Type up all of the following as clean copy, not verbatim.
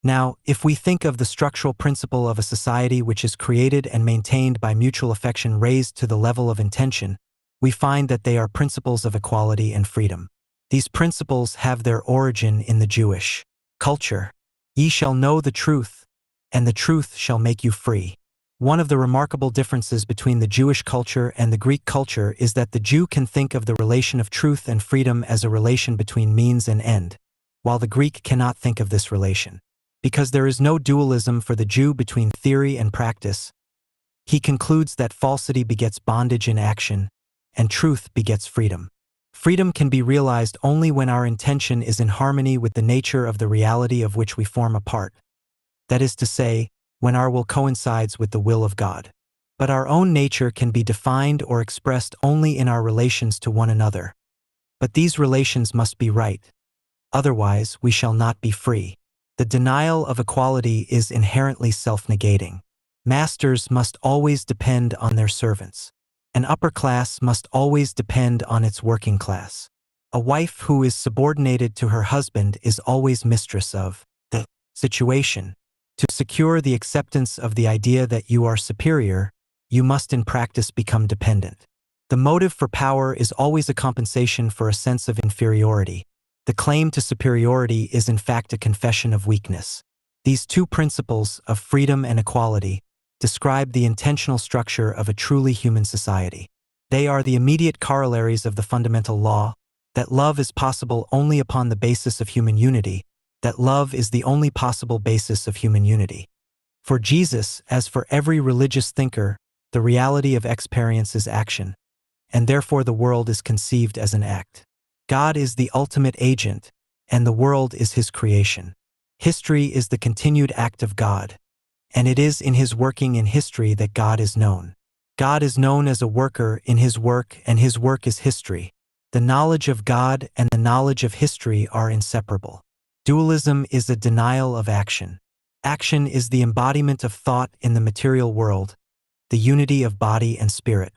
Now, if we think of the structural principle of a society which is created and maintained by mutual affection raised to the level of intention, we find that they are principles of equality and freedom. These principles have their origin in the Jewish culture. Ye shall know the truth, and the truth shall make you free. One of the remarkable differences between the Jewish culture and the Greek culture is that the Jew can think of the relation of truth and freedom as a relation between means and end, while the Greek cannot think of this relation. Because there is no dualism for the Jew between theory and practice, he concludes that falsity begets bondage in action, and truth begets freedom. Freedom can be realized only when our intention is in harmony with the nature of the reality of which we form a part. That is to say, when our will coincides with the will of God. But our own nature can be defined or expressed only in our relations to one another. But these relations must be right. Otherwise, we shall not be free. The denial of equality is inherently self-negating. Masters must always depend on their servants. An upper class must always depend on its working class. A wife who is subordinated to her husband is always mistress of the situation. To secure the acceptance of the idea that you are superior, you must in practice become dependent. The motive for power is always a compensation for a sense of inferiority. The claim to superiority is in fact a confession of weakness. These two principles of freedom and equality describe the intentional structure of a truly human society. They are the immediate corollaries of the fundamental law that love is possible only upon the basis of human unity, that love is the only possible basis of human unity. For Jesus, as for every religious thinker, the reality of experience is action, and therefore the world is conceived as an act. God is the ultimate agent, and the world is his creation. History is the continued act of God, and it is in his working in history that God is known. God is known as a worker in his work, and his work is history. The knowledge of God and the knowledge of history are inseparable. Dualism is a denial of action. Action is the embodiment of thought in the material world, the unity of body and spirit.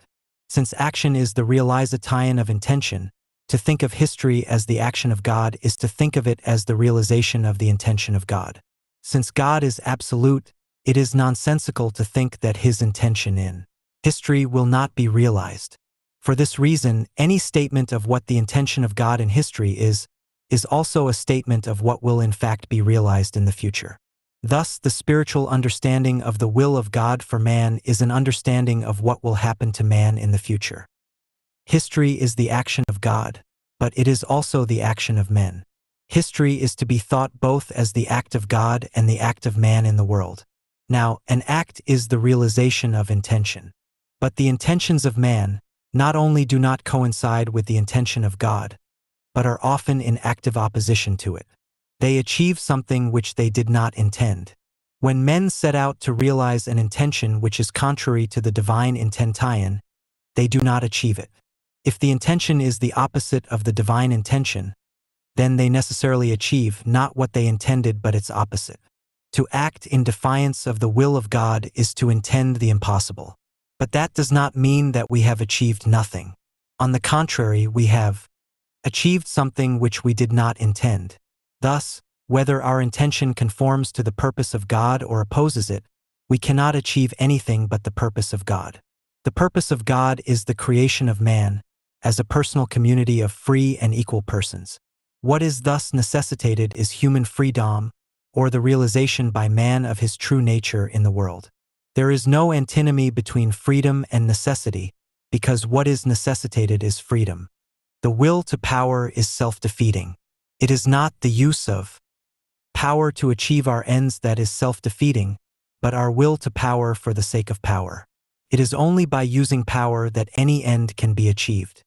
Since action is the realization of intention, to think of history as the action of God is to think of it as the realization of the intention of God. Since God is absolute, it is nonsensical to think that his intention in history will not be realized. For this reason, any statement of what the intention of God in history is also a statement of what will in fact be realized in the future. Thus, the spiritual understanding of the will of God for man is an understanding of what will happen to man in the future. History is the action of God, but it is also the action of men. History is to be thought both as the act of God and the act of man in the world. Now, an act is the realization of intention. But the intentions of man not only do not coincide with the intention of God, but are often in active opposition to it. They achieve something which they did not intend. When men set out to realize an intention which is contrary to the divine intention, they do not achieve it. If the intention is the opposite of the divine intention, then they necessarily achieve not what they intended but its opposite. To act in defiance of the will of God is to intend the impossible. But that does not mean that we have achieved nothing. On the contrary, we have achieved something which we did not intend. Thus, whether our intention conforms to the purpose of God or opposes it, we cannot achieve anything but the purpose of God. The purpose of God is the creation of man as a personal community of free and equal persons. What is thus necessitated is human freedom, or the realization by man of his true nature in the world. There is no antinomy between freedom and necessity, because what is necessitated is freedom. The will to power is self-defeating. It is not the use of power to achieve our ends that is self-defeating, but our will to power for the sake of power. It is only by using power that any end can be achieved.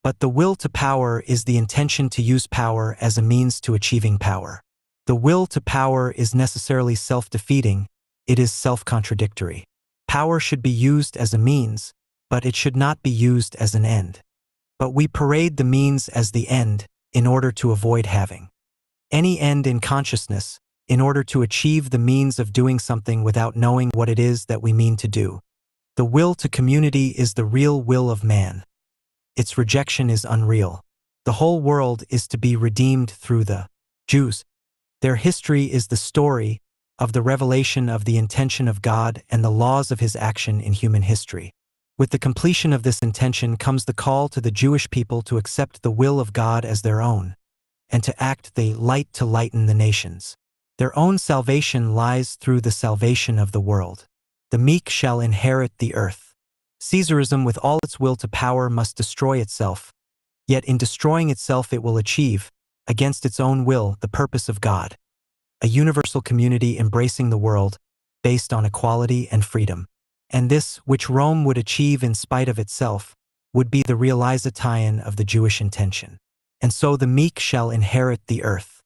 But the will to power is the intention to use power as a means to achieving power. The will to power is necessarily self-defeating, it is self-contradictory. Power should be used as a means, but it should not be used as an end. But we parade the means as the end in order to avoid having any end in consciousness, in order to achieve the means of doing something without knowing what it is that we mean to do. The will to community is the real will of man. Its rejection is unreal. The whole world is to be redeemed through the Jews. Their history is the story of the revelation of the intention of God and the laws of his action in human history. With the completion of this intention comes the call to the Jewish people to accept the will of God as their own, and to act the light to lighten the nations. Their own salvation lies through the salvation of the world. The meek shall inherit the earth. Caesarism with all its will to power must destroy itself, yet in destroying itself it will achieve, against its own will, the purpose of God, a universal community embracing the world, based on equality and freedom. And this, which Rome would achieve in spite of itself, would be the realization of the Jewish intention. And so the meek shall inherit the earth.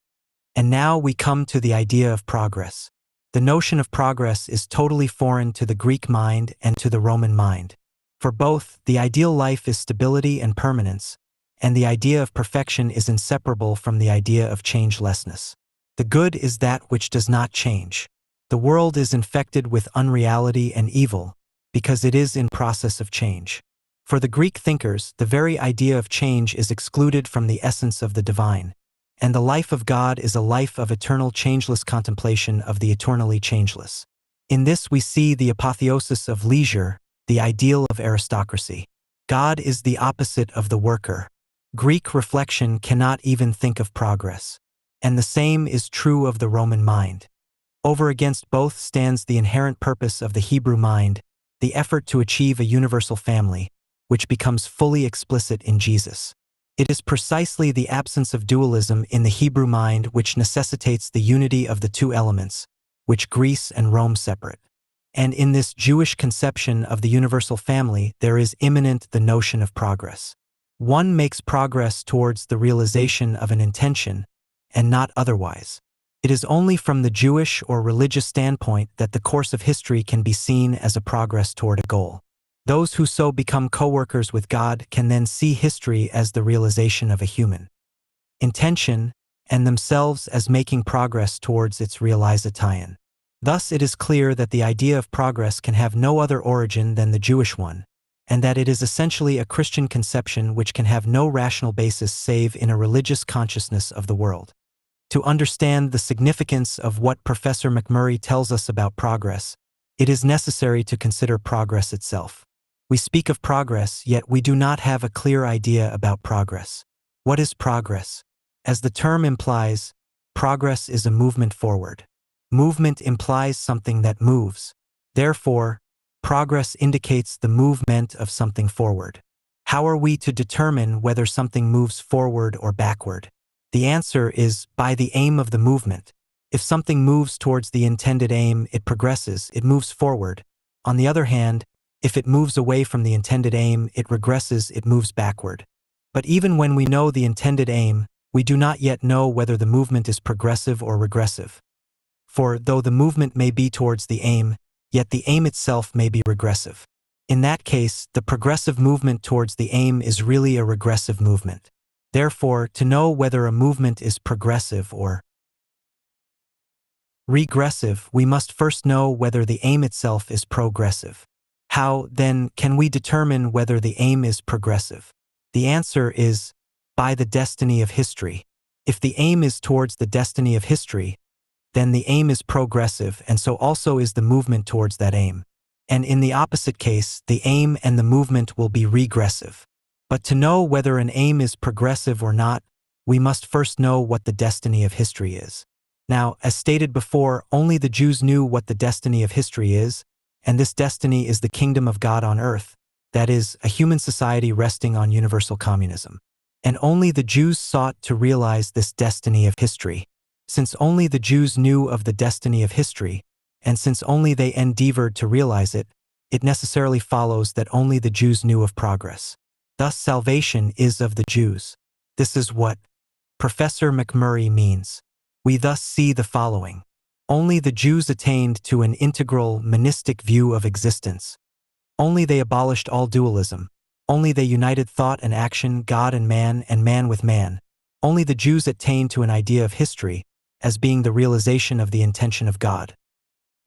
And now we come to the idea of progress. The notion of progress is totally foreign to the Greek mind and to the Roman mind. For both, the ideal life is stability and permanence, and the idea of perfection is inseparable from the idea of changelessness. The good is that which does not change. The world is infected with unreality and evil, because it is in process of change. For the Greek thinkers, the very idea of change is excluded from the essence of the divine, and the life of God is a life of eternal changeless contemplation of the eternally changeless. In this we see the apotheosis of leisure, the ideal of aristocracy. God is the opposite of the worker. Greek reflection cannot even think of progress. And the same is true of the Roman mind. Over against both stands the inherent purpose of the Hebrew mind, the effort to achieve a universal family, which becomes fully explicit in Jesus. It is precisely the absence of dualism in the Hebrew mind which necessitates the unity of the two elements, which Greece and Rome separate. And in this Jewish conception of the universal family there is immanent the notion of progress. One makes progress towards the realization of an intention, and not otherwise. It is only from the Jewish or religious standpoint that the course of history can be seen as a progress toward a goal. Those who so become co-workers with God can then see history as the realization of a human intention, and themselves as making progress towards its realization. Thus it is clear that the idea of progress can have no other origin than the Jewish one, and that it is essentially a Christian conception which can have no rational basis save in a religious consciousness of the world. To understand the significance of what Professor McMurray tells us about progress, it is necessary to consider progress itself. We speak of progress, yet we do not have a clear idea about progress. What is progress? As the term implies, progress is a movement forward. Movement implies something that moves. Therefore, progress indicates the movement of something forward. How are we to determine whether something moves forward or backward? The answer is by the aim of the movement. If something moves towards the intended aim, it progresses, it moves forward. On the other hand, if it moves away from the intended aim, it regresses, it moves backward. But even when we know the intended aim, we do not yet know whether the movement is progressive or regressive. For though the movement may be towards the aim, yet the aim itself may be regressive. In that case, the progressive movement towards the aim is really a regressive movement. Therefore, to know whether a movement is progressive or regressive, we must first know whether the aim itself is progressive. How, then, can we determine whether the aim is progressive? The answer is by the destiny of history. If the aim is towards the destiny of history, then the aim is progressive, and so also is the movement towards that aim. And in the opposite case, the aim and the movement will be regressive. But to know whether an aim is progressive or not, we must first know what the destiny of history is. Now, as stated before, only the Jews knew what the destiny of history is, and this destiny is the kingdom of God on earth, that is, a human society resting on universal communism. And only the Jews sought to realize this destiny of history. Since only the Jews knew of the destiny of history, and since only they endeavored to realize it, it necessarily follows that only the Jews knew of progress. Thus salvation is of the Jews. This is what Professor McMurray means. We thus see the following. Only the Jews attained to an integral, monistic view of existence. Only they abolished all dualism. Only they united thought and action, God and man with man. Only the Jews attained to an idea of history, as being the realization of the intention of God.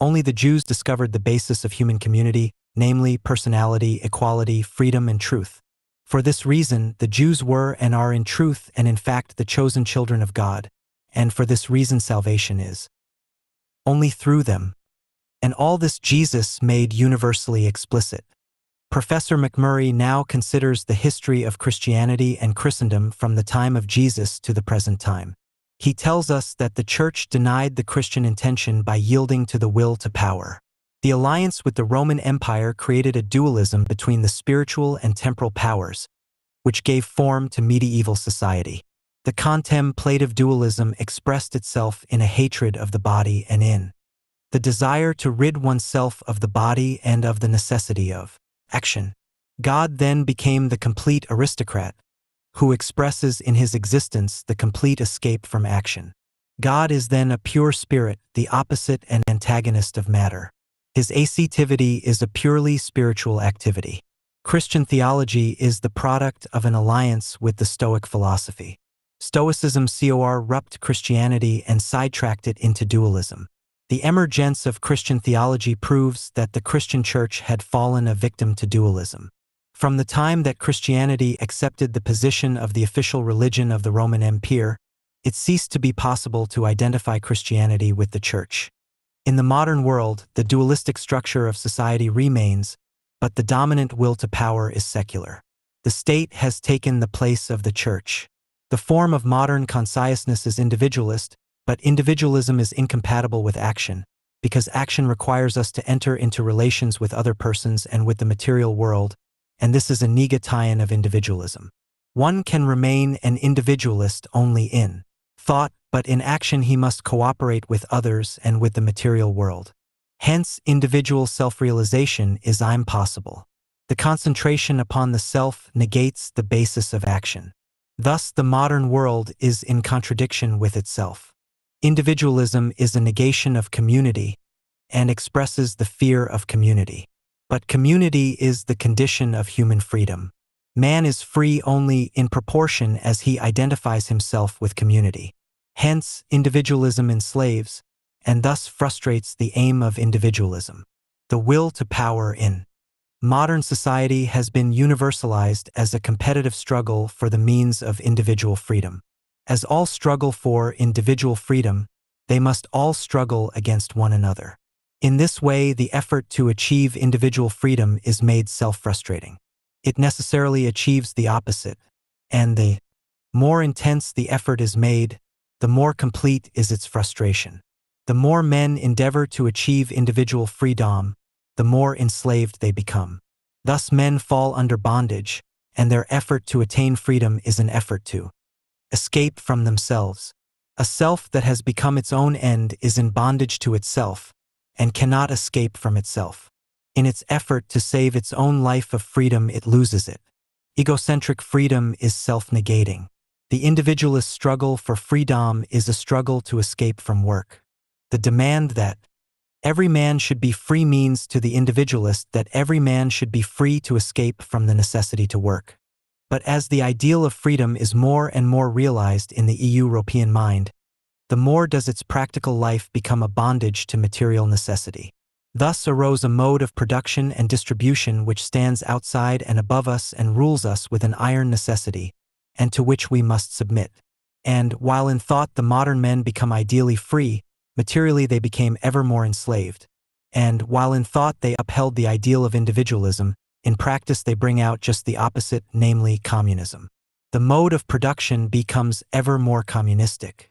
Only the Jews discovered the basis of human community, namely personality, equality, freedom, and truth. For this reason, the Jews were and are in truth and in fact the chosen children of God, and for this reason salvation is. only through them. And all this Jesus made universally explicit. Professor McMurray now considers the history of Christianity and Christendom from the time of Jesus to the present time. He tells us that the Church denied the Christian intention by yielding to the will to power. The alliance with the Roman Empire created a dualism between the spiritual and temporal powers, which gave form to medieval society. The contemplative dualism expressed itself in a hatred of the body and in the desire to rid oneself of the body and of the necessity of action. God then became the complete aristocrat, who expresses in his existence the complete escape from action. God is then a pure spirit, the opposite and antagonist of matter. His ascetivity is a purely spiritual activity. Christian theology is the product of an alliance with the Stoic philosophy. Stoicism corrupted Christianity and sidetracked it into dualism. The emergence of Christian theology proves that the Christian Church had fallen a victim to dualism. From the time that Christianity accepted the position of the official religion of the Roman Empire, it ceased to be possible to identify Christianity with the Church. In the modern world, the dualistic structure of society remains, but the dominant will to power is secular. The state has taken the place of the Church. The form of modern consciousness is individualist, but individualism is incompatible with action, because action requires us to enter into relations with other persons and with the material world, and this is a negation of individualism. One can remain an individualist only in thought, but in action he must cooperate with others and with the material world. Hence, individual self-realization is impossible. The concentration upon the self negates the basis of action. Thus, the modern world is in contradiction with itself. Individualism is a negation of community and expresses the fear of community. But community is the condition of human freedom. Man is free only in proportion as he identifies himself with community. Hence, individualism enslaves, and thus frustrates the aim of individualism. The will to power in modern society has been universalized as a competitive struggle for the means of individual freedom. As all struggle for individual freedom, they must all struggle against one another. In this way, the effort to achieve individual freedom is made self-frustrating. It necessarily achieves the opposite, and the more intense the effort is made, the more complete is its frustration. The more men endeavor to achieve individual freedom, the more enslaved they become. Thus men fall under bondage, and their effort to attain freedom is an effort to escape from themselves. A self that has become its own end is in bondage to itself, and cannot escape from itself. In its effort to save its own life of freedom, it loses it. Egocentric freedom is self-negating. The individualist struggle for freedom is a struggle to escape from work. The demand that every man should be free means to the individualist that every man should be free to escape from the necessity to work. But as the ideal of freedom is more and more realized in the European mind, the more does its practical life become a bondage to material necessity. Thus arose a mode of production and distribution which stands outside and above us and rules us with an iron necessity, and to which we must submit. And, while in thought the modern men become ideally free, materially they became ever more enslaved. And, while in thought they upheld the ideal of individualism, in practice they bring out just the opposite, namely communism. The mode of production becomes ever more communistic.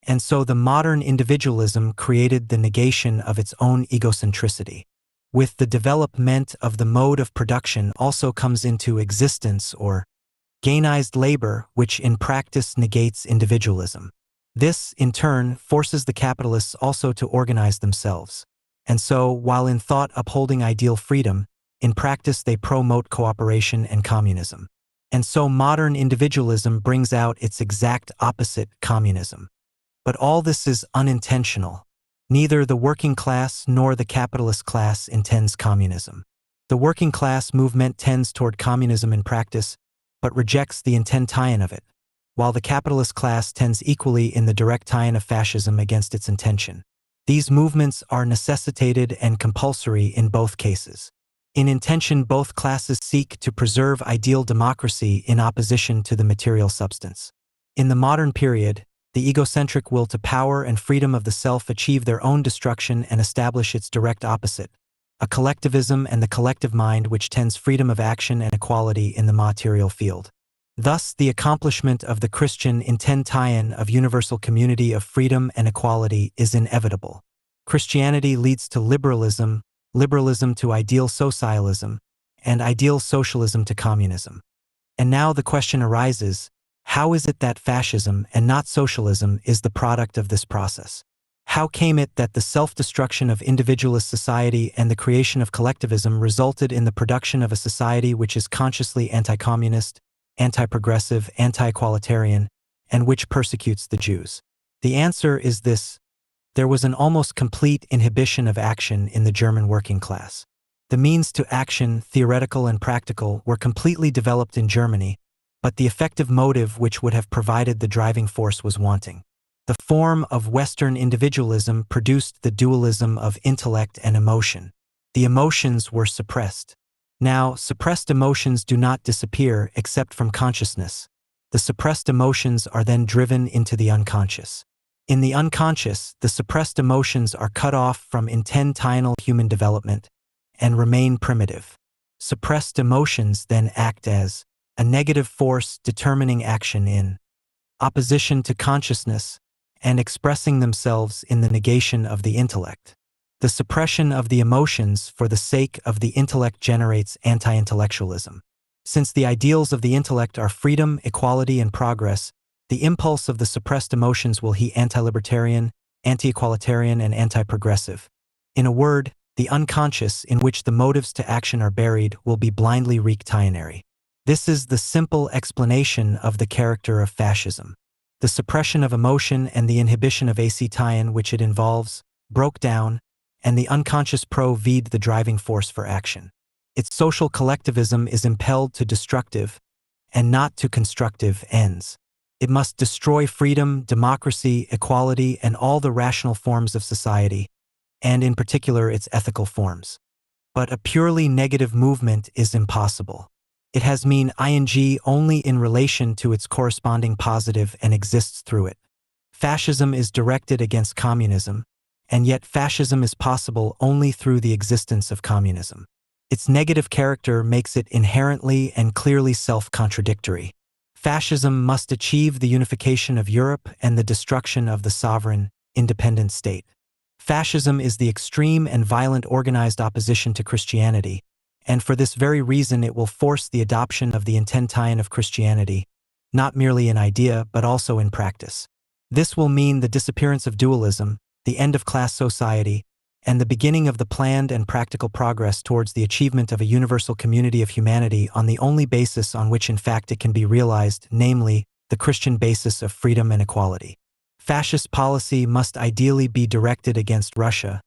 And so the modern individualism created the negation of its own egocentricity. With the development of the mode of production also comes into existence or gainized labor, which in practice negates individualism. This, in turn, forces the capitalists also to organize themselves. And so, while in thought upholding ideal freedom, in practice they promote cooperation and communism. And so modern individualism brings out its exact opposite, communism. But all this is unintentional. Neither the working class nor the capitalist class intends communism. The working class movement tends toward communism in practice, but rejects the intention of it, while the capitalist class tends equally in the direct tie-in of fascism against its intention. These movements are necessitated and compulsory in both cases. In intention, both classes seek to preserve ideal democracy in opposition to the material substance. In the modern period, The egocentric will to power and freedom of the self achieve their own destruction and establish its direct opposite, a collectivism and the collective mind which tends freedom of action and equality in the material field. Thus, the accomplishment of the Christian intention of universal community of freedom and equality is inevitable. Christianity leads to liberalism, liberalism to ideal socialism, and ideal socialism to communism. And now the question arises, how is it that fascism and not socialism is the product of this process? How came it that the self-destruction of individualist society and the creation of collectivism resulted in the production of a society which is consciously anti-communist, anti-progressive, anti-equalitarian, and which persecutes the Jews? The answer is this: there was an almost complete inhibition of action in the German working class. The means to action, theoretical and practical, were completely developed in Germany, but the effective motive which would have provided the driving force was wanting. The form of Western individualism produced the dualism of intellect and emotion. The emotions were suppressed. Now, suppressed emotions do not disappear except from consciousness. The suppressed emotions are then driven into the unconscious. In the unconscious, the suppressed emotions are cut off from intentional human development and remain primitive. Suppressed emotions then act as a negative force determining action in opposition to consciousness and expressing themselves in the negation of the intellect. The suppression of the emotions for the sake of the intellect generates anti-intellectualism. Since the ideals of the intellect are freedom, equality, and progress, the impulse of the suppressed emotions will be anti-libertarian, anti-equalitarian, and anti-progressive. In a word, the unconscious, in which the motives to action are buried, will be blindly reactionary. This is the simple explanation of the character of fascism. The suppression of emotion and the inhibition of action which it involves broke down, and the unconscious proved the driving force for action. Its social collectivism is impelled to destructive, and not to constructive, ends. It must destroy freedom, democracy, equality, and all the rational forms of society, and in particular its ethical forms. But a purely negative movement is impossible. It has ing only in relation to its corresponding positive and exists through it. Fascism is directed against communism, and yet fascism is possible only through the existence of communism. Its negative character makes it inherently and clearly self-contradictory. Fascism must achieve the unification of Europe and the destruction of the sovereign, independent state. Fascism is the extreme and violent organized opposition to Christianity, and for this very reason it will force the adoption of the intention of Christianity, not merely in idea but also in practice. This will mean the disappearance of dualism, the end of class society, and the beginning of the planned and practical progress towards the achievement of a universal community of humanity on the only basis on which in fact it can be realized, namely, the Christian basis of freedom and equality. Fascist policy must ideally be directed against Russia,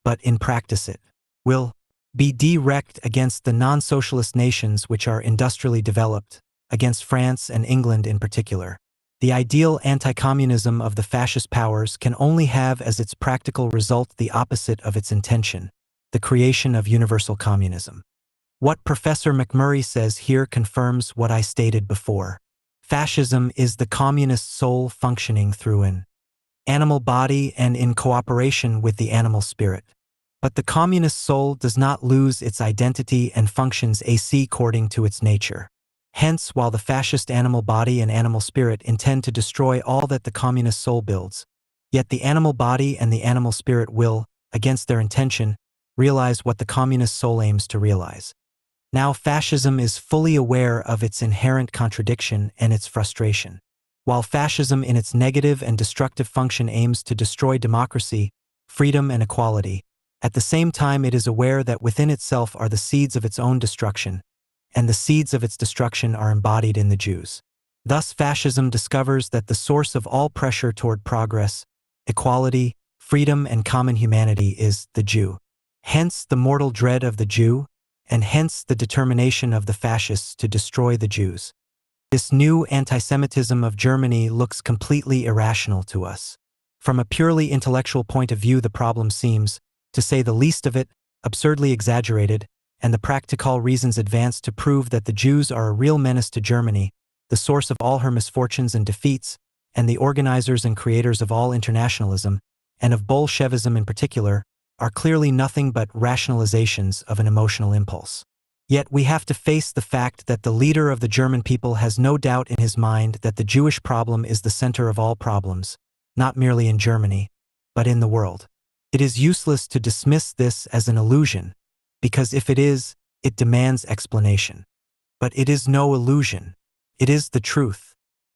but in practice it will be direct against the non-socialist nations which are industrially developed, against France and England in particular. The ideal anti-communism of the fascist powers can only have as its practical result the opposite of its intention, the creation of universal communism. What Professor McMurray says here confirms what I stated before. Fascism is the communist soul functioning through an animal body and in cooperation with the animal spirit. But the communist soul does not lose its identity and functions according to its nature. Hence, while the fascist animal body and animal spirit intend to destroy all that the communist soul builds, yet the animal body and the animal spirit will, against their intention, realize what the communist soul aims to realize. Now, fascism is fully aware of its inherent contradiction and its frustration. While fascism in its negative and destructive function aims to destroy democracy, freedom, and equality, at the same time it is aware that within itself are the seeds of its own destruction, and the seeds of its destruction are embodied in the Jews. Thus, fascism discovers that the source of all pressure toward progress, equality, freedom, and common humanity is the Jew. Hence the mortal dread of the Jew, and hence the determination of the fascists to destroy the Jews. This new anti-Semitism of Germany looks completely irrational to us. From a purely intellectual point of view, the problem seems, to say the least of it, absurdly exaggerated, and the practical reasons advanced to prove that the Jews are a real menace to Germany, the source of all her misfortunes and defeats, and the organizers and creators of all internationalism, and of Bolshevism in particular, are clearly nothing but rationalizations of an emotional impulse. Yet we have to face the fact that the leader of the German people has no doubt in his mind that the Jewish problem is the center of all problems, not merely in Germany, but in the world. It is useless to dismiss this as an illusion, because if it is, it demands explanation. But it is no illusion. It is the truth.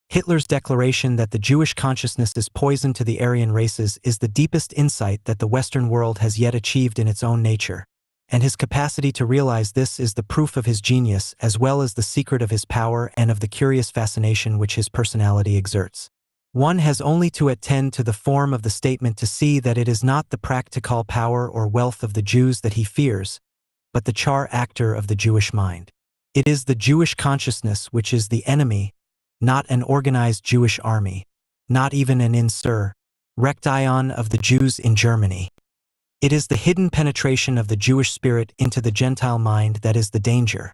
Hitler's declaration that the Jewish consciousness is poison to the Aryan races is the deepest insight that the Western world has yet achieved in its own nature, and his capacity to realize this is the proof of his genius as well as the secret of his power and of the curious fascination which his personality exerts. One has only to attend to the form of the statement to see that it is not the practical power or wealth of the Jews that he fears, but the char actor of the Jewish mind. It is the Jewish consciousness which is the enemy, not an organized Jewish army, not even an insurrection of the Jews in Germany. It is the hidden penetration of the Jewish spirit into the Gentile mind that is the danger.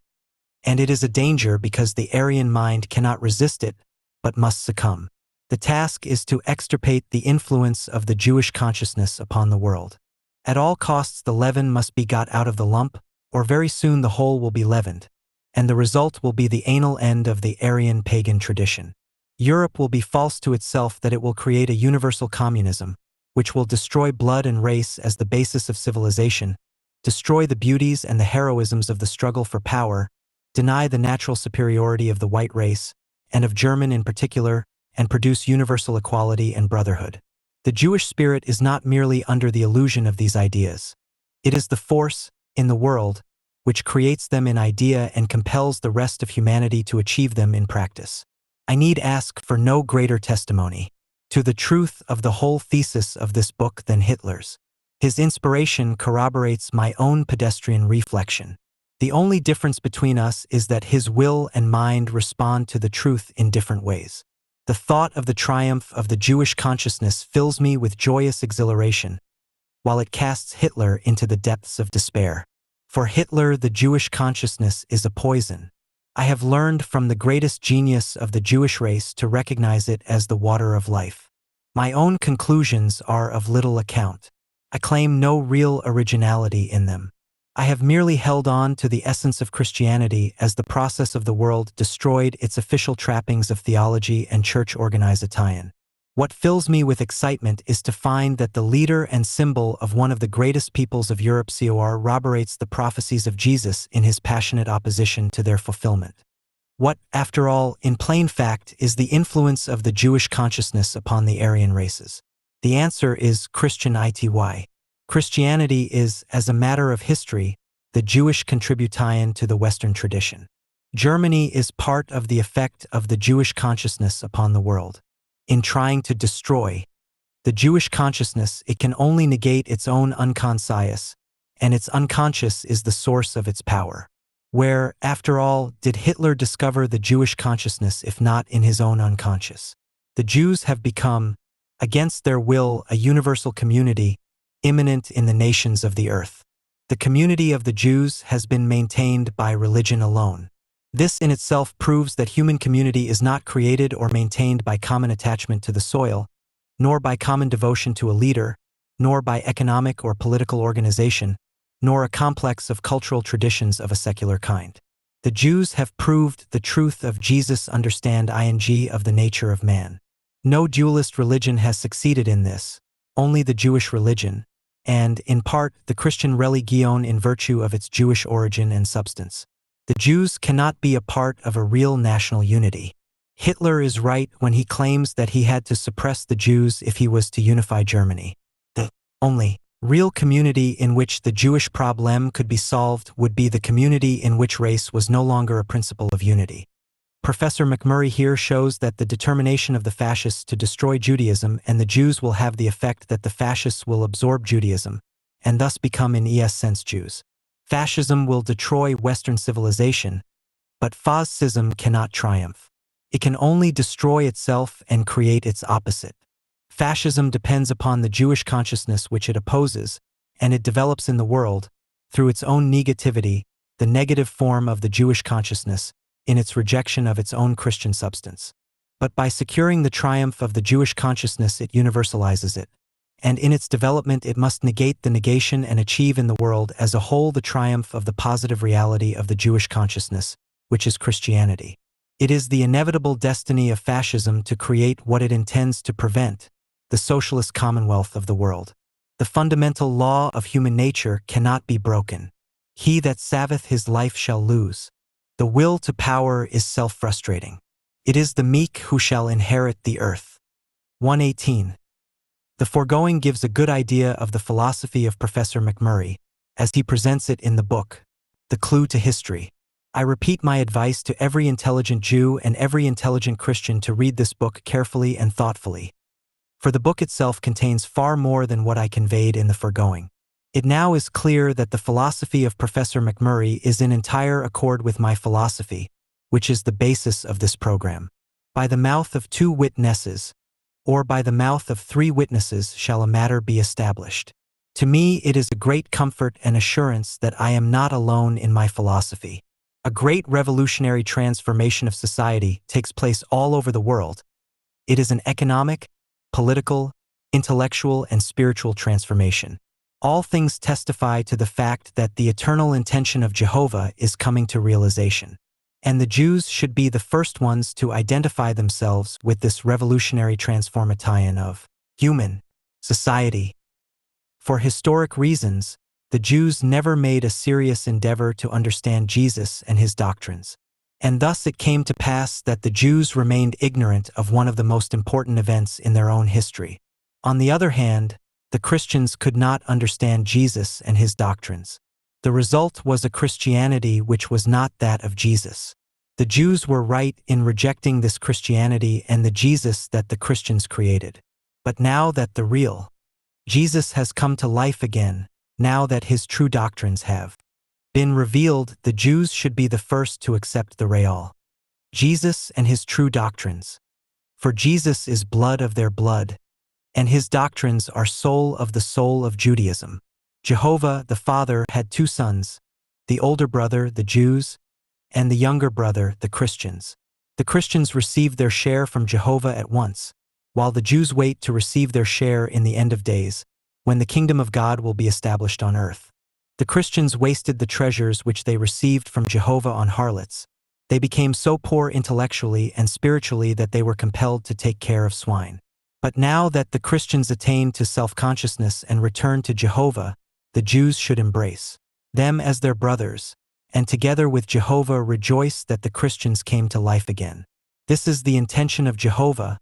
And it is a danger because the Aryan mind cannot resist it, but must succumb. The task is to extirpate the influence of the Jewish consciousness upon the world. At all costs the leaven must be got out of the lump, or very soon the whole will be leavened, and the result will be the anal end of the Aryan pagan tradition. Europe will be false to itself that it will create a universal communism, which will destroy blood and race as the basis of civilization, destroy the beauties and the heroisms of the struggle for power, deny the natural superiority of the white race, and of German in particular, and produce universal equality and brotherhood. The Jewish spirit is not merely under the illusion of these ideas. It is the force, in the world, which creates them in idea and compels the rest of humanity to achieve them in practice. I need ask for no greater testimony to the truth of the whole thesis of this book than Hitler's. His inspiration corroborates my own pedestrian reflection. The only difference between us is that his will and mind respond to the truth in different ways. The thought of the triumph of the Jewish consciousness fills me with joyous exhilaration, while it casts Hitler into the depths of despair. For Hitler, the Jewish consciousness is a poison. I have learned from the greatest genius of the Jewish race to recognize it as the water of life. My own conclusions are of little account. I claim no real originality in them. I have merely held on to the essence of Christianity as the process of the world destroyed its official trappings of theology and church organization. What fills me with excitement is to find that the leader and symbol of one of the greatest peoples of Europe corroborates the prophecies of Jesus in his passionate opposition to their fulfillment. What, after all, in plain fact, is the influence of the Jewish consciousness upon the Aryan races? The answer is Christianity. Christianity is, as a matter of history, the Jewish contribution to the Western tradition. Germany is part of the effect of the Jewish consciousness upon the world. In trying to destroy the Jewish consciousness, it can only negate its own unconscious, and its unconscious is the source of its power. Where, after all, did Hitler discover the Jewish consciousness if not in his own unconscious? The Jews have become, against their will, a universal community, immanent in the nations of the earth. The community of the Jews has been maintained by religion alone. This in itself proves that human community is not created or maintained by common attachment to the soil, nor by common devotion to a leader, nor by economic or political organization, nor a complex of cultural traditions of a secular kind. The Jews have proved the truth of Jesus' understand of the nature of man. No dualist religion has succeeded in this, only the Jewish religion, and, in part, the Christian religion in virtue of its Jewish origin and substance. The Jews cannot be a part of a real national unity. Hitler is right when he claims that he had to suppress the Jews if he was to unify Germany. The only real community in which the Jewish problem could be solved would be the community in which race was no longer a principle of unity. Professor McMurray here shows that the determination of the fascists to destroy Judaism and the Jews will have the effect that the fascists will absorb Judaism, and thus become in sense Jews. Fascism will destroy Western civilization, but fascism cannot triumph. It can only destroy itself and create its opposite. Fascism depends upon the Jewish consciousness which it opposes, and it develops in the world, through its own negativity, the negative form of the Jewish consciousness, in its rejection of its own Christian substance. but by securing the triumph of the Jewish consciousness it universalizes it. And in its development it must negate the negation and achieve in the world as a whole the triumph of the positive reality of the Jewish consciousness, which is Christianity. It is the inevitable destiny of fascism to create what it intends to prevent, the socialist commonwealth of the world. The fundamental law of human nature cannot be broken. He that saveth his life shall lose. The will to power is self-frustrating. It is the meek who shall inherit the earth. 118. The foregoing gives a good idea of the philosophy of Professor McMurray, as he presents it in the book, The Clue to History. I repeat my advice to every intelligent Jew and every intelligent Christian to read this book carefully and thoughtfully. For the book itself contains far more than what I conveyed in the foregoing. It now is clear that the philosophy of Professor McMurray is in entire accord with my philosophy, which is the basis of this program. By the mouth of 2 witnesses, or by the mouth of 3 witnesses shall a matter be established. To me it is a great comfort and assurance that I am not alone in my philosophy. A great revolutionary transformation of society takes place all over the world. It is an economic, political, intellectual, and spiritual transformation. All things testify to the fact that the eternal intention of Jehovah is coming to realization. And the Jews should be the first ones to identify themselves with this revolutionary transformation of human society. For historic reasons, the Jews never made a serious endeavor to understand Jesus and his doctrines. And thus it came to pass that the Jews remained ignorant of one of the most important events in their own history. On the other hand, the Christians could not understand Jesus and his doctrines. The result was a Christianity which was not that of Jesus. The Jews were right in rejecting this Christianity and the Jesus that the Christians created. But now that the real Jesus has come to life again, now that his true doctrines have been revealed, the Jews should be the first to accept the real Jesus and his true doctrines. For Jesus is blood of their blood, and his doctrines are soul of Judaism. Jehovah the Father had 2 sons, the older brother, the Jews, and the younger brother, the Christians. The Christians received their share from Jehovah at once, while the Jews wait to receive their share in the end of days, when the kingdom of God will be established on earth. The Christians wasted the treasures which they received from Jehovah on harlots. They became so poor intellectually and spiritually that they were compelled to take care of swine. But now that the Christians attain to self-consciousness and return to Jehovah, the Jews should embrace them as their brothers, and together with Jehovah rejoice that the Christians came to life again. This is the intention of Jehovah,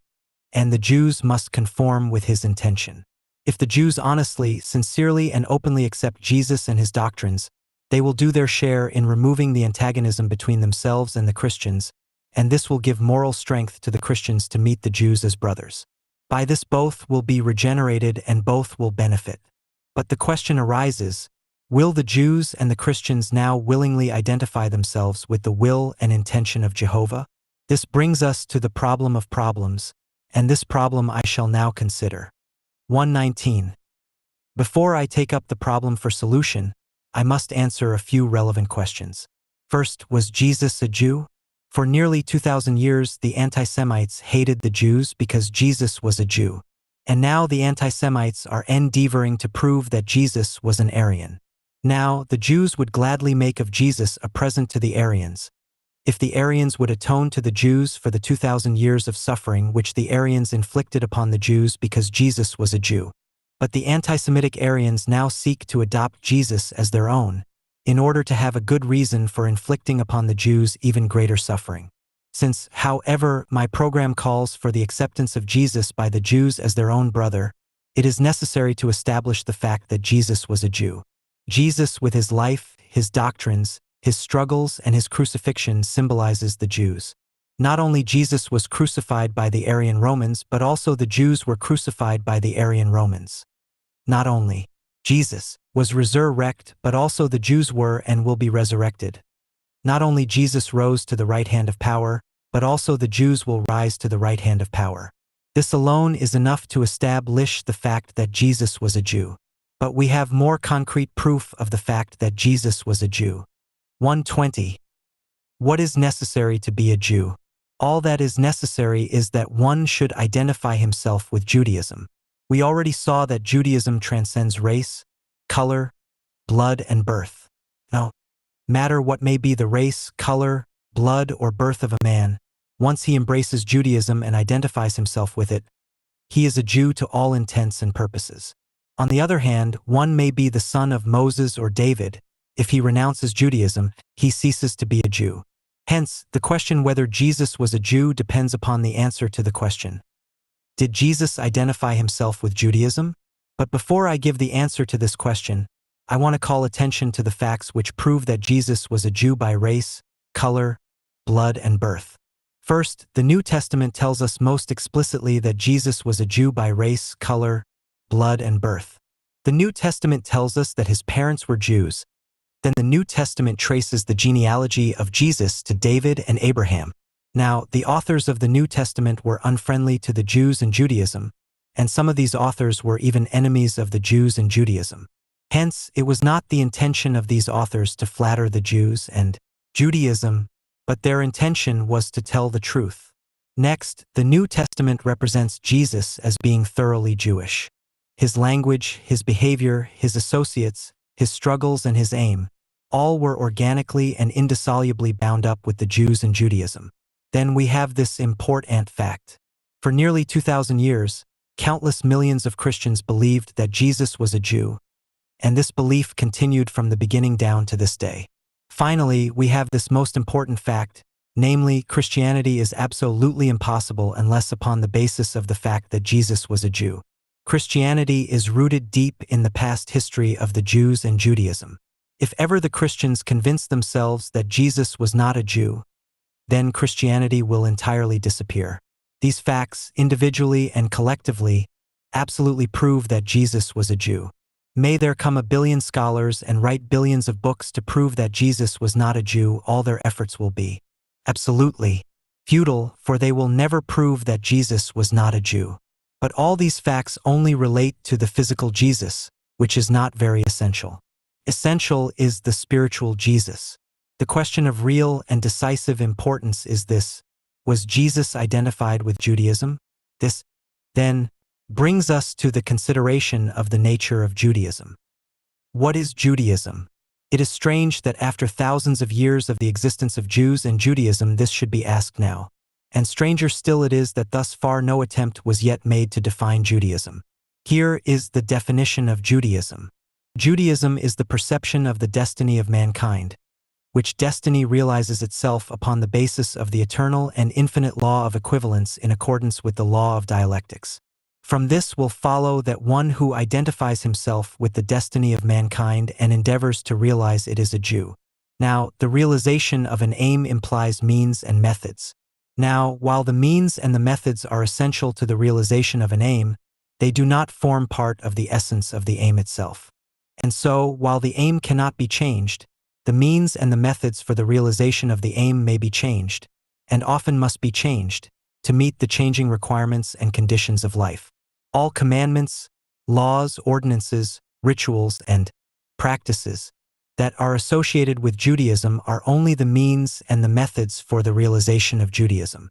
and the Jews must conform with his intention. If the Jews honestly, sincerely, and openly accept Jesus and his doctrines, they will do their share in removing the antagonism between themselves and the Christians, and this will give moral strength to the Christians to meet the Jews as brothers. By this both will be regenerated and both will benefit. But the question arises, will the Jews and the Christians now willingly identify themselves with the will and intention of Jehovah? This brings us to the problem of problems, and this problem I shall now consider. 119. Before I take up the problem for solution, I must answer a few relevant questions. First, was Jesus a Jew? For nearly 2,000 years, the Anti-Semites hated the Jews because Jesus was a Jew. And now the Anti-Semites are endeavoring to prove that Jesus was an Aryan. Now, the Jews would gladly make of Jesus a present to the Aryans. If the Aryans would atone to the Jews for the 2,000 years of suffering which the Aryans inflicted upon the Jews because Jesus was a Jew. But the anti-Semitic Aryans now seek to adopt Jesus as their own, in order to have a good reason for inflicting upon the Jews even greater suffering. Since, however, my program calls for the acceptance of Jesus by the Jews as their own brother, it is necessary to establish the fact that Jesus was a Jew. Jesus, with his life, his doctrines, his struggles, and his crucifixion symbolizes the Jews. Not only Jesus was crucified by the Aryan Romans, but also the Jews were crucified by the Aryan Romans. Not only Jesus was resurrected, but also the Jews were and will be resurrected. Not only Jesus rose to the right hand of power, but also the Jews will rise to the right hand of power. This alone is enough to establish the fact that Jesus was a Jew. But we have more concrete proof of the fact that Jesus was a Jew. 120. What is necessary to be a Jew? All that is necessary is that one should identify himself with Judaism. We already saw that Judaism transcends race, color, blood, and birth. No matter what may be the race, color, blood, or birth of a man, once he embraces Judaism and identifies himself with it, he is a Jew to all intents and purposes. On the other hand, one may be the son of Moses or David. If he renounces Judaism, he ceases to be a Jew. Hence, the question whether Jesus was a Jew depends upon the answer to the question. Did Jesus identify himself with Judaism? But before I give the answer to this question, I want to call attention to the facts which prove that Jesus was a Jew by race, color, blood, and birth. First, the New Testament tells us most explicitly that Jesus was a Jew by race, color, blood, and birth. The New Testament tells us that his parents were Jews. Then the New Testament traces the genealogy of Jesus to David and Abraham. Now, the authors of the New Testament were unfriendly to the Jews and Judaism, and some of these authors were even enemies of the Jews and Judaism. Hence, it was not the intention of these authors to flatter the Jews and Judaism, but their intention was to tell the truth. Next, the New Testament represents Jesus as being thoroughly Jewish. His language, his behavior, his associates, his struggles, and his aim, all were organically and indissolubly bound up with the Jews and Judaism. Then we have this important fact. For nearly 2,000 years, countless millions of Christians believed that Jesus was a Jew, and this belief continued from the beginning down to this day. Finally, we have this most important fact, namely, Christianity is absolutely impossible unless upon the basis of the fact that Jesus was a Jew. Christianity is rooted deep in the past history of the Jews and Judaism. If ever the Christians convince themselves that Jesus was not a Jew, then Christianity will entirely disappear. These facts, individually and collectively, absolutely prove that Jesus was a Jew. May there come a billion scholars and write billions of books to prove that Jesus was not a Jew, all their efforts will be absolutely futile, for they will never prove that Jesus was not a Jew. But all these facts only relate to the physical Jesus, which is not very essential. Essential is the spiritual Jesus. The question of real and decisive importance is this: was Jesus identified with Judaism? This, then, brings us to the consideration of the nature of Judaism. What is Judaism? It is strange that after thousands of years of the existence of Jews and Judaism this should be asked now. And stranger still it is that thus far no attempt was yet made to define Judaism. Here is the definition of Judaism. Judaism is the perception of the destiny of mankind, which destiny realizes itself upon the basis of the eternal and infinite law of equivalence in accordance with the law of dialectics. From this will follow that one who identifies himself with the destiny of mankind and endeavors to realize it is a Jew. Now, the realization of an aim implies means and methods. Now, while the means and the methods are essential to the realization of an aim, they do not form part of the essence of the aim itself. And so, while the aim cannot be changed, the means and the methods for the realization of the aim may be changed, and often must be changed, to meet the changing requirements and conditions of life. All commandments, laws, ordinances, rituals, and practices that are associated with Judaism are only the means and the methods for the realization of Judaism.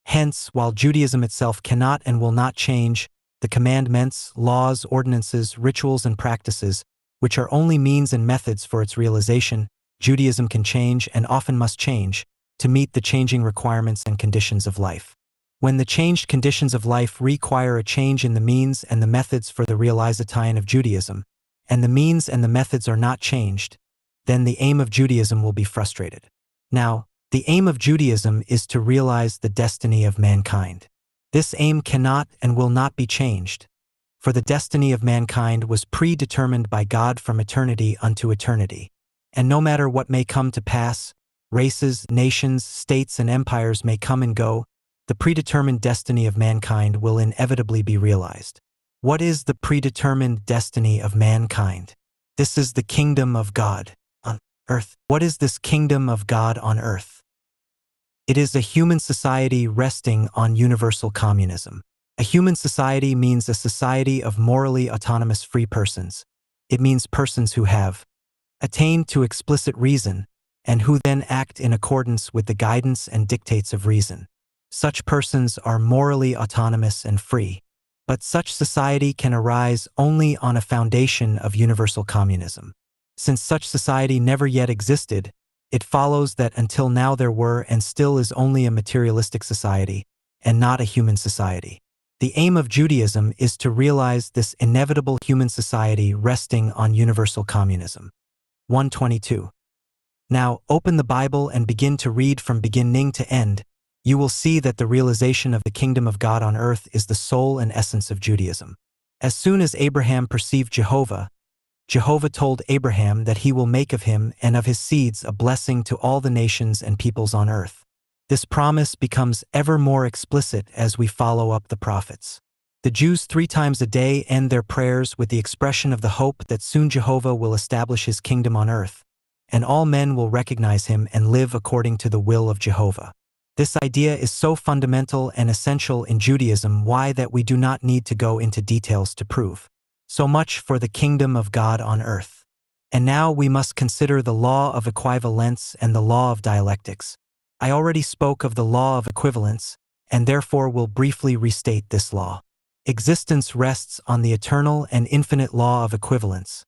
Hence, while Judaism itself cannot and will not change, the commandments, laws, ordinances, rituals, and practices, which are only means and methods for its realization, Judaism can change and often must change to meet the changing requirements and conditions of life. When the changed conditions of life require a change in the means and the methods for the realization of Judaism, and the means and the methods are not changed, then the aim of Judaism will be frustrated. Now, the aim of Judaism is to realize the destiny of mankind. This aim cannot and will not be changed, for the destiny of mankind was predetermined by God from eternity unto eternity. And no matter what may come to pass, races, nations, states, and empires may come and go, the predetermined destiny of mankind will inevitably be realized. What is the predetermined destiny of mankind? This is the kingdom of God on earth. What is this kingdom of God on earth? It is a human society resting on universal communism. A human society means a society of morally autonomous free persons. It means persons who have attained to explicit reason and who then act in accordance with the guidance and dictates of reason. Such persons are morally autonomous and free. But such society can arise only on a foundation of universal communism. Since such society never yet existed, it follows that until now there were and still is only a materialistic society, and not a human society. The aim of Judaism is to realize this inevitable human society resting on universal communism. 122. Now, open the Bible and begin to read from beginning to end. You will see that the realization of the kingdom of God on earth is the soul and essence of Judaism. As soon as Abraham perceived Jehovah, Jehovah told Abraham that he will make of him and of his seeds a blessing to all the nations and peoples on earth. This promise becomes ever more explicit as we follow up the prophets. The Jews 3 times a day end their prayers with the expression of the hope that soon Jehovah will establish his kingdom on earth, and all men will recognize him and live according to the will of Jehovah. This idea is so fundamental and essential in Judaism that we do not need to go into details to prove. So much for the kingdom of God on earth. And now we must consider the law of equivalence and the law of dialectics. I already spoke of the law of equivalence, and therefore will briefly restate this law. Existence rests on the eternal and infinite law of equivalence.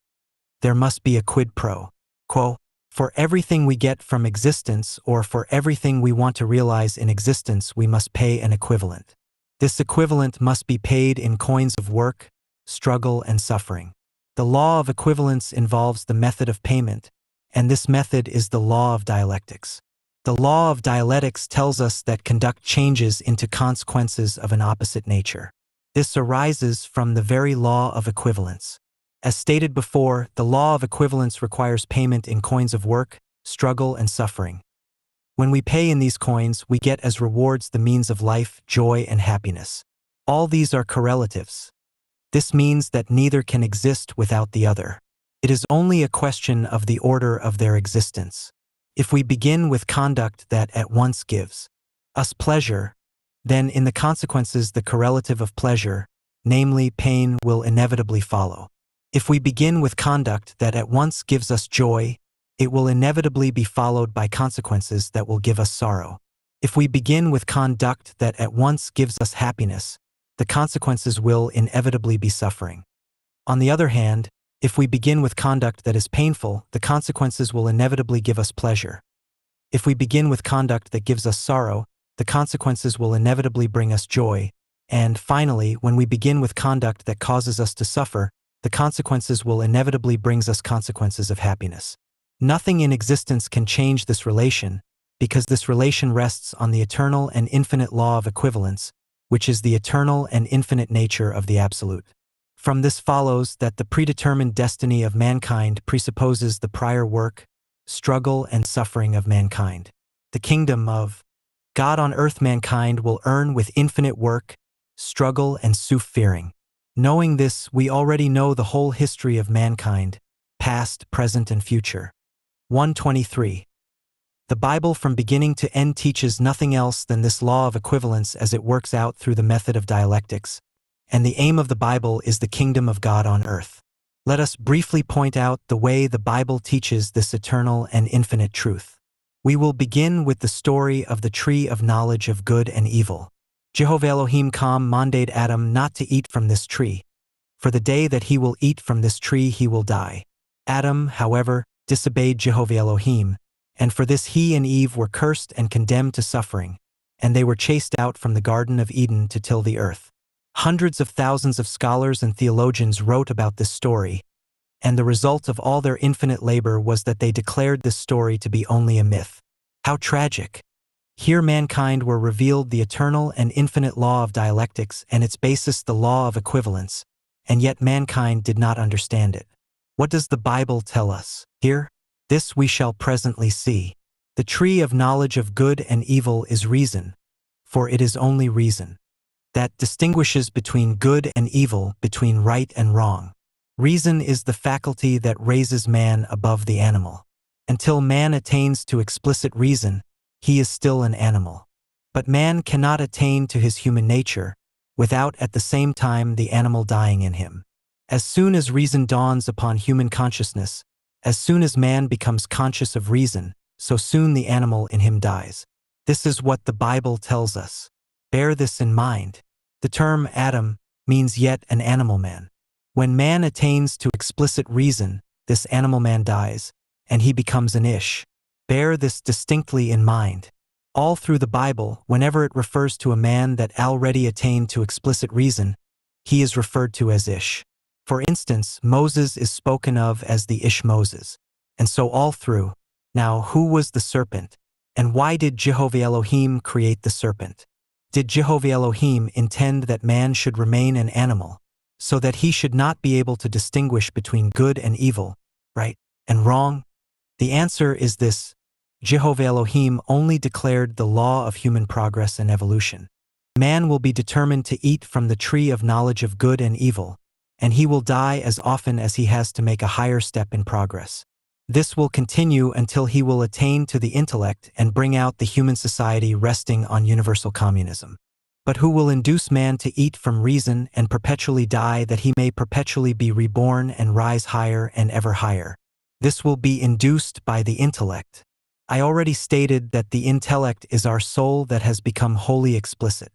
There must be a quid pro quo. For everything we get from existence or for everything we want to realize in existence, we must pay an equivalent. This equivalent must be paid in coins of work, struggle, and suffering. The law of equivalence involves the method of payment, and this method is the law of dialectics. The law of dialectics tells us that conduct changes into consequences of an opposite nature. This arises from the very law of equivalence. As stated before, the law of equivalence requires payment in coins of work, struggle, and suffering. When we pay in these coins, we get as rewards the means of life, joy, and happiness. All these are correlatives. This means that neither can exist without the other. It is only a question of the order of their existence. If we begin with conduct that at once gives us pleasure, then in the consequences the correlative of pleasure, namely pain, will inevitably follow. If we begin with conduct that at once gives us joy, it will inevitably be followed by consequences that will give us sorrow. If we begin with conduct that at once gives us happiness, the consequences will inevitably be suffering. On the other hand, if we begin with conduct that is painful, the consequences will inevitably give us pleasure. If we begin with conduct that gives us sorrow, the consequences will inevitably bring us joy. And finally, when we begin with conduct that causes us to suffer, the consequences will inevitably bring us consequences of happiness. Nothing in existence can change this relation, because this relation rests on the eternal and infinite law of equivalence, which is the eternal and infinite nature of the Absolute. From this follows that the predetermined destiny of mankind presupposes the prior work, struggle, and suffering of mankind. The kingdom of God on earth mankind will earn with infinite work, struggle, and suffering. Knowing this, we already know the whole history of mankind, past, present, and future. 123. The Bible from beginning to end teaches nothing else than this law of equivalence as it works out through the method of dialectics, and the aim of the Bible is the kingdom of God on earth. Let us briefly point out the way the Bible teaches this eternal and infinite truth. We will begin with the story of the tree of knowledge of good and evil. Jehovah Elohim commanded Adam not to eat from this tree. For the day that he will eat from this tree he will die. Adam, however, disobeyed Jehovah Elohim, and for this he and Eve were cursed and condemned to suffering, and they were chased out from the Garden of Eden to till the earth. Hundreds of thousands of scholars and theologians wrote about this story, and the result of all their infinite labor was that they declared this story to be only a myth. How tragic! Here mankind were revealed the eternal and infinite law of dialectics and its basis the law of equivalence, and yet mankind did not understand it. What does the Bible tell us here? This we shall presently see. The tree of knowledge of good and evil is reason, for it is only reason that distinguishes between good and evil, between right and wrong. Reason is the faculty that raises man above the animal. Until man attains to explicit reason, he is still an animal. But man cannot attain to his human nature without at the same time the animal dying in him. As soon as reason dawns upon human consciousness, as soon as man becomes conscious of reason, so soon the animal in him dies. This is what the Bible tells us. Bear this in mind. The term Adam means yet an animal man. When man attains to explicit reason, this animal man dies, and he becomes an Ish. Bear this distinctly in mind. All through the Bible, whenever it refers to a man that already attained to explicit reason, he is referred to as Ish. For instance, Moses is spoken of as the Ish Moses. And so all through. Now, who was the serpent? And why did Jehovah Elohim create the serpent? Did Jehovah Elohim intend that man should remain an animal, so that he should not be able to distinguish between good and evil, right and wrong? The answer is this: Jehovah Elohim only declared the law of human progress and evolution. Man will be determined to eat from the tree of knowledge of good and evil, and he will die as often as he has to make a higher step in progress. This will continue until he will attain to the intellect and bring out the human society resting on universal communism. But who will induce man to eat from reason and perpetually die that he may perpetually be reborn and rise higher and ever higher? This will be induced by the intellect. I already stated that the intellect is our soul that has become wholly explicit.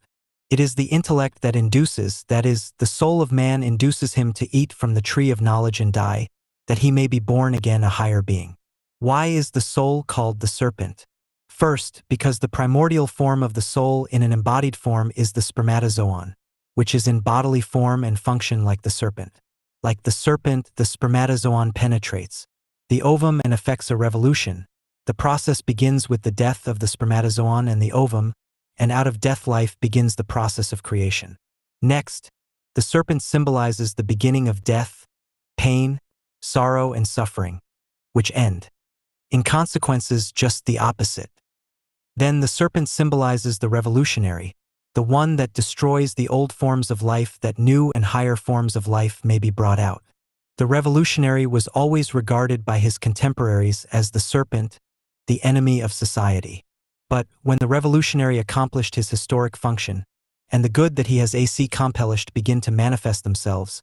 It is the intellect that induces, that is, the soul of man induces him to eat from the tree of knowledge and die, that he may be born again a higher being. Why is the soul called the serpent? First, because the primordial form of the soul in an embodied form is the spermatozoon, which is in bodily form and function like the serpent. Like the serpent, the spermatozoon penetrates the ovum and effects a revolution. The process begins with the death of the spermatozoon and the ovum, and out of death life begins the process of creation. Next, the serpent symbolizes the beginning of death, pain, sorrow, and suffering, which end in consequences just the opposite. Then the serpent symbolizes the revolutionary, the one that destroys the old forms of life that new and higher forms of life may be brought out. The revolutionary was always regarded by his contemporaries as the serpent, the enemy of society. But when the revolutionary accomplished his historic function, and the good that he has accomplished begin to manifest themselves,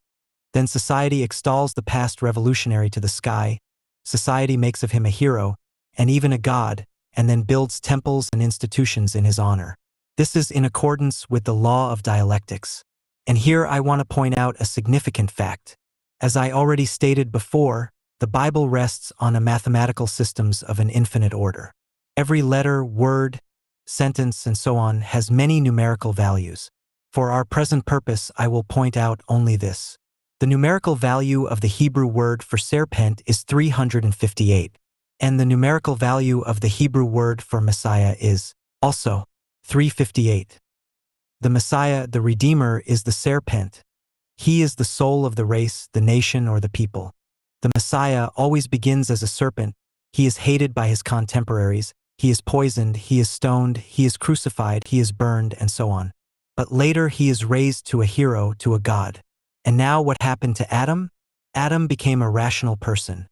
then society extols the past revolutionary to the sky, society makes of him a hero, and even a god, and then builds temples and institutions in his honor. This is in accordance with the law of dialectics. And here I want to point out a significant fact. As I already stated before, the Bible rests on a mathematical systems of an infinite order. Every letter, word, sentence, and so on has many numerical values. For our present purpose, I will point out only this. The numerical value of the Hebrew word for serpent is 358, and the numerical value of the Hebrew word for Messiah is also 358. The Messiah, the Redeemer, is the serpent. He is the soul of the race, the nation, or the people. The Messiah always begins as a serpent. He is hated by his contemporaries. He is poisoned, he is stoned, he is crucified, he is burned, and so on. But later he is raised to a hero, to a god. And now what happened to Adam? Adam became a rational person.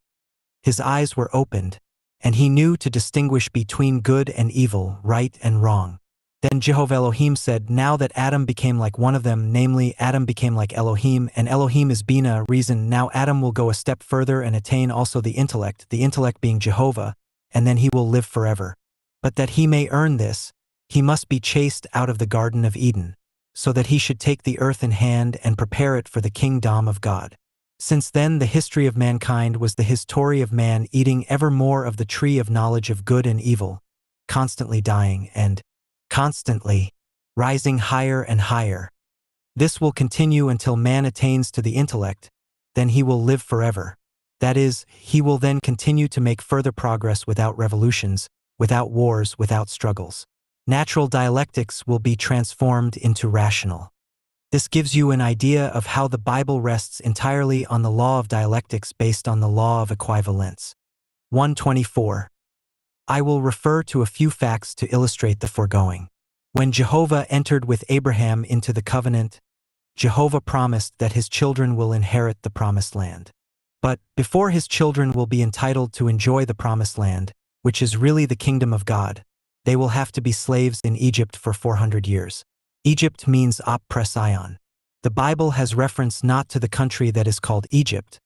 His eyes were opened, and he knew to distinguish between good and evil, right and wrong. Then Jehovah Elohim said, now that Adam became like one of them, namely Adam became like Elohim, and Elohim is Bina, reason, now Adam will go a step further and attain also the intellect being Jehovah, and then he will live forever. But that he may earn this, he must be chased out of the Garden of Eden, so that he should take the earth in hand and prepare it for the kingdom of God. Since then the history of mankind was the history of man eating ever more of the tree of knowledge of good and evil, constantly dying and constantly rising higher and higher. This will continue until man attains to the intellect, then he will live forever. That is, he will then continue to make further progress without revolutions, without wars, without struggles. Natural dialectics will be transformed into rational. This gives you an idea of how the Bible rests entirely on the law of dialectics based on the law of equivalence. 124. I will refer to a few facts to illustrate the foregoing. When Jehovah entered with Abraham into the covenant, Jehovah promised that his children will inherit the promised land. But before his children will be entitled to enjoy the promised land, which is really the kingdom of God, they will have to be slaves in Egypt for 400 years. Egypt means oppression. The Bible has reference not to the country that is called Egypt,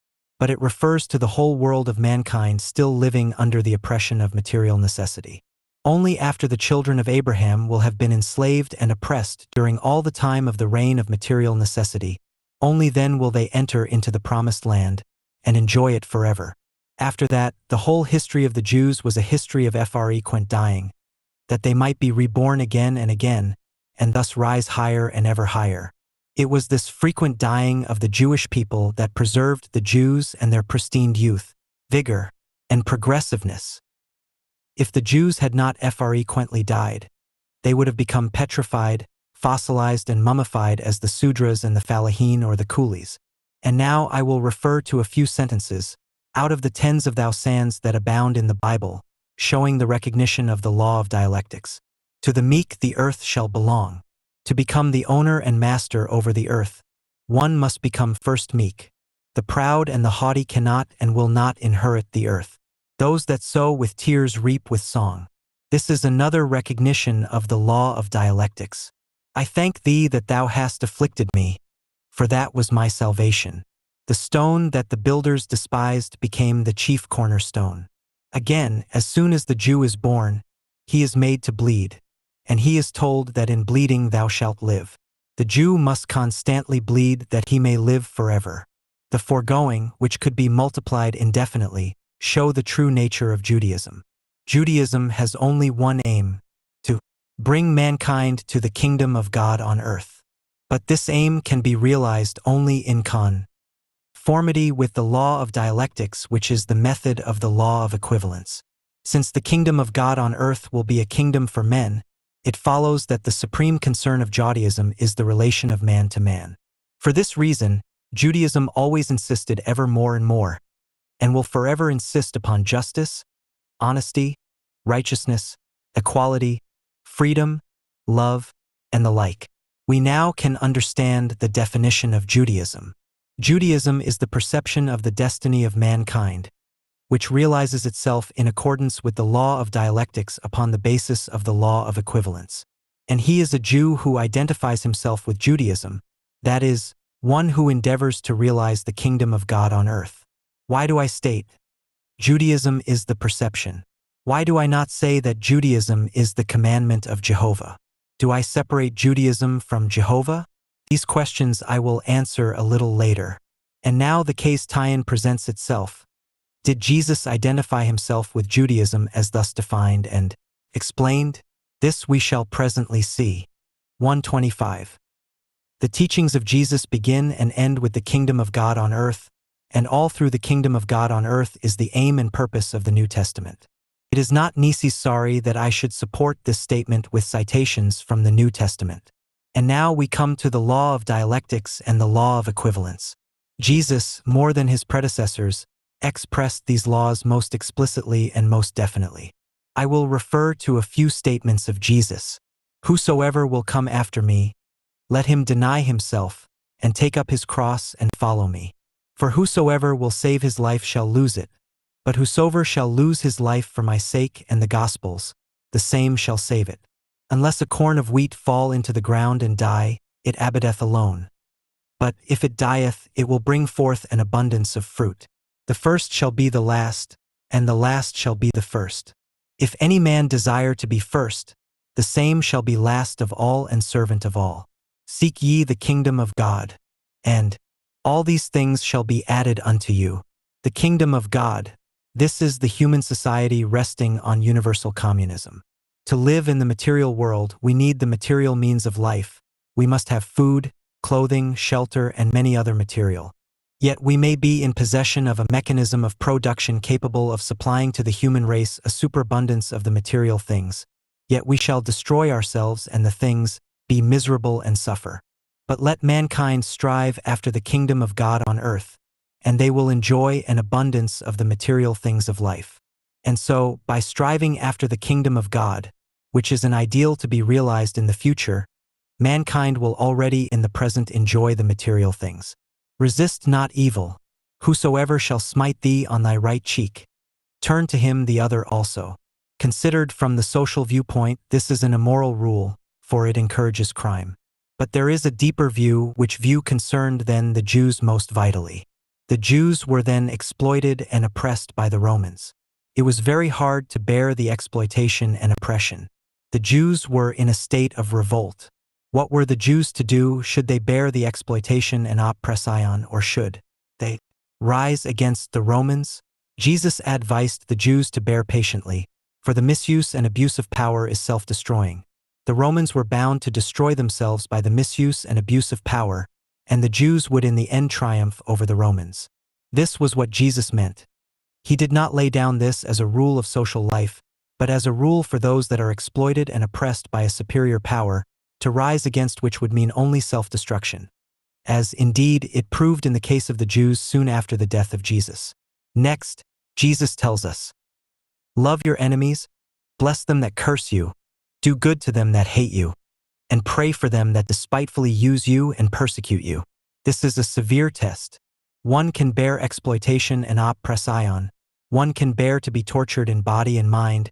but it refers to the whole world of mankind still living under the oppression of material necessity. Only after the children of Abraham will have been enslaved and oppressed during all the time of the reign of material necessity, only then will they enter into the promised land and enjoy it forever. After that, the whole history of the Jews was a history of frequent dying, that they might be reborn again and again, and thus rise higher and ever higher. It was this frequent dying of the Jewish people that preserved the Jews and their pristine youth, vigor, and progressiveness. If the Jews had not frequently died, they would have become petrified, fossilized and mummified as the Sudras and the Falahin or the Coolies. And now I will refer to a few sentences, out of the tens of thousands that abound in the Bible, showing the recognition of the law of dialectics. To the meek the earth shall belong. To become the owner and master over the earth, one must become first meek. The proud and the haughty cannot and will not inherit the earth. Those that sow with tears reap with song. This is another recognition of the law of dialectics. I thank thee that thou hast afflicted me, for that was my salvation. The stone that the builders despised became the chief cornerstone. Again, as soon as the Jew is born, he is made to bleed, and he is told that in bleeding thou shalt live. The Jew must constantly bleed that he may live forever. The foregoing, which could be multiplied indefinitely, show the true nature of Judaism. Judaism has only one aim: to bring mankind to the kingdom of God on earth. But this aim can be realized only in conformity with the law of dialectics, which is the method of the law of equivalence. Since the kingdom of God on earth will be a kingdom for men, it follows that the supreme concern of Judaism is the relation of man to man. For this reason, Judaism always insisted ever more and more, and will forever insist upon justice, honesty, righteousness, equality, freedom, love, and the like. We now can understand the definition of Judaism. Judaism is the perception of the destiny of mankind, which realizes itself in accordance with the law of dialectics upon the basis of the law of equivalence. And he is a Jew who identifies himself with Judaism, that is, one who endeavors to realize the kingdom of God on earth. Why do I state Judaism is the perception? Why do I not say that Judaism is the commandment of Jehovah? Do I separate Judaism from Jehovah? These questions I will answer a little later. And now the case tie-in presents itself. Did Jesus identify himself with Judaism as thus defined and explained? This we shall presently see. 125. The teachings of Jesus begin and end with the kingdom of God on earth, and all through the kingdom of God on earth is the aim and purpose of the New Testament. It is not necessary that I should support this statement with citations from the New Testament. And now we come to the law of dialectics and the law of equivalence. Jesus, more than his predecessors, expressed these laws most explicitly and most definitely. I will refer to a few statements of Jesus. Whosoever will come after me, let him deny himself, and take up his cross and follow me. For whosoever will save his life shall lose it, but whosoever shall lose his life for my sake and the gospel's, the same shall save it. Unless a corn of wheat fall into the ground and die, it abideth alone. But if it dieth, it will bring forth an abundance of fruit. The first shall be the last, and the last shall be the first. If any man desire to be first, the same shall be last of all and servant of all. Seek ye the kingdom of God, and all these things shall be added unto you. The kingdom of God, this is the human society resting on universal communism. To live in the material world, we need the material means of life. We must have food, clothing, shelter, and many other material. Yet we may be in possession of a mechanism of production capable of supplying to the human race a superabundance of the material things. Yet we shall destroy ourselves and the things, be miserable and suffer. But let mankind strive after the kingdom of God on earth, and they will enjoy an abundance of the material things of life. And so, by striving after the kingdom of God, which is an ideal to be realized in the future, mankind will already in the present enjoy the material things. Resist not evil. Whosoever shall smite thee on thy right cheek, turn to him the other also. Considered from the social viewpoint, this is an immoral rule, for it encourages crime. But there is a deeper view which concerned then the Jews most vitally. The Jews were then exploited and oppressed by the Romans. It was very hard to bear the exploitation and oppression. The Jews were in a state of revolt. What were the Jews to do? Should they bear the exploitation and oppression, or should they rise against the Romans? Jesus advised the Jews to bear patiently, for the misuse and abuse of power is self-destroying. The Romans were bound to destroy themselves by the misuse and abuse of power, and the Jews would in the end triumph over the Romans. This was what Jesus meant. He did not lay down this as a rule of social life, but as a rule for those that are exploited and oppressed by a superior power, to rise against which would mean only self-destruction. As, indeed, it proved in the case of the Jews soon after the death of Jesus. Next, Jesus tells us, "Love your enemies, bless them that curse you, do good to them that hate you, and pray for them that despitefully use you and persecute you." This is a severe test. One can bear exploitation and oppression. One can bear to be tortured in body and mind,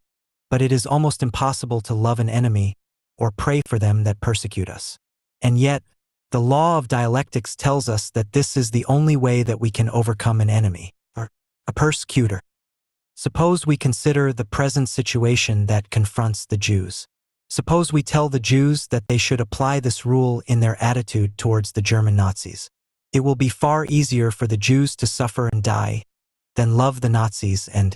but it is almost impossible to love an enemy or pray for them that persecute us. And yet, the law of dialectics tells us that this is the only way that we can overcome an enemy, or a persecutor. Suppose we consider the present situation that confronts the Jews. Suppose we tell the Jews that they should apply this rule in their attitude towards the German Nazis. It will be far easier for the Jews to suffer and die than love the Nazis and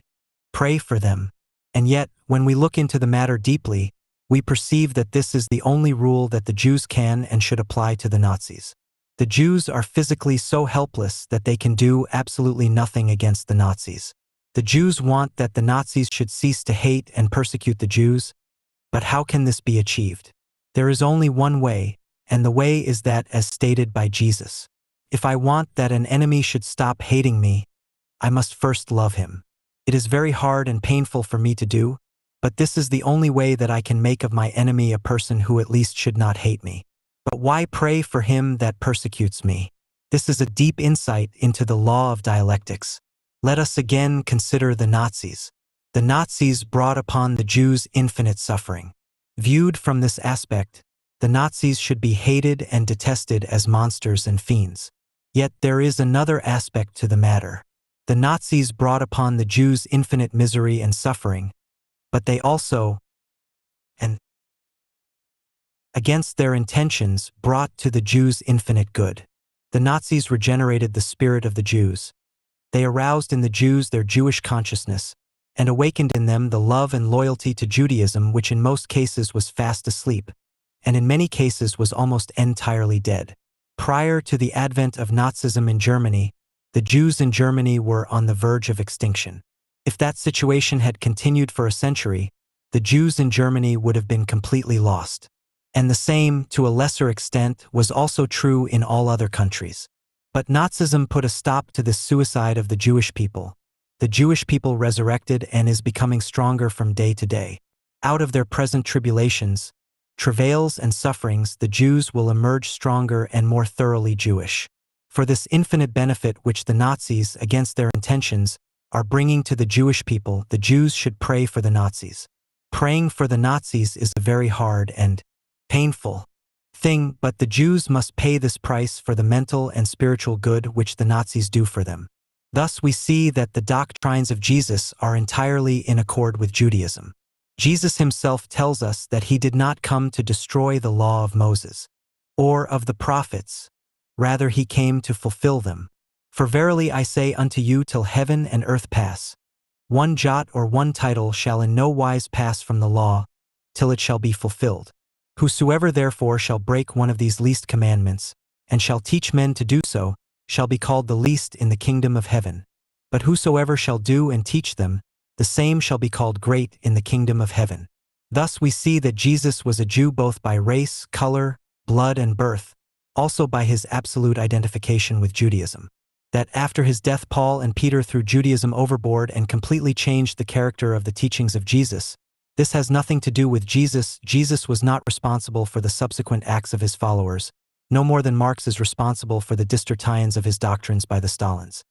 pray for them. And yet, when we look into the matter deeply, we perceive that this is the only rule that the Jews can and should apply to the Nazis. The Jews are physically so helpless that they can do absolutely nothing against the Nazis. The Jews want that the Nazis should cease to hate and persecute the Jews, but how can this be achieved? There is only one way, and the way is that as stated by Jesus. If I want that an enemy should stop hating me, I must first love him. It is very hard and painful for me to do, but this is the only way that I can make of my enemy a person who at least should not hate me. But why pray for him that persecutes me? This is a deep insight into the law of dialectics. Let us again consider the Nazis. The Nazis brought upon the Jews infinite suffering. Viewed from this aspect, the Nazis should be hated and detested as monsters and fiends. Yet there is another aspect to the matter. The Nazis brought upon the Jews infinite misery and suffering, but they also, and against their intentions, brought to the Jews infinite good. The Nazis regenerated the spirit of the Jews. They aroused in the Jews their Jewish consciousness, and awakened in them the love and loyalty to Judaism, which in most cases was fast asleep, and in many cases was almost entirely dead. Prior to the advent of Nazism in Germany, the Jews in Germany were on the verge of extinction. If that situation had continued for a century, the Jews in Germany would have been completely lost. And the same, to a lesser extent, was also true in all other countries. But Nazism put a stop to this suicide of the Jewish people. The Jewish people resurrected and is becoming stronger from day to day. Out of their present tribulations, travails and sufferings, the Jews will emerge stronger and more thoroughly Jewish. For this infinite benefit which the Nazis, against their intentions, are bringing to the Jewish people, the Jews should pray for the Nazis. Praying for the Nazis is a very hard and painful thing, but the Jews must pay this price for the mental and spiritual good which the Nazis do for them. Thus we see that the doctrines of Jesus are entirely in accord with Judaism. Jesus himself tells us that he did not come to destroy the law of Moses or of the prophets. Rather, he came to fulfill them. For verily I say unto you, till heaven and earth pass, one jot or one tittle shall in no wise pass from the law, till it shall be fulfilled. Whosoever therefore shall break one of these least commandments, and shall teach men to do so, shall be called the least in the kingdom of heaven. But whosoever shall do and teach them, the same shall be called great in the kingdom of heaven. Thus we see that Jesus was a Jew both by race, color, blood, and birth, also by his absolute identification with Judaism. That after his death Paul and Peter threw Judaism overboard and completely changed the character of the teachings of Jesus. This has nothing to do with Jesus. Jesus was not responsible for the subsequent acts of his followers, no more than Marx is responsible for the distortions of his doctrines by the Stalins.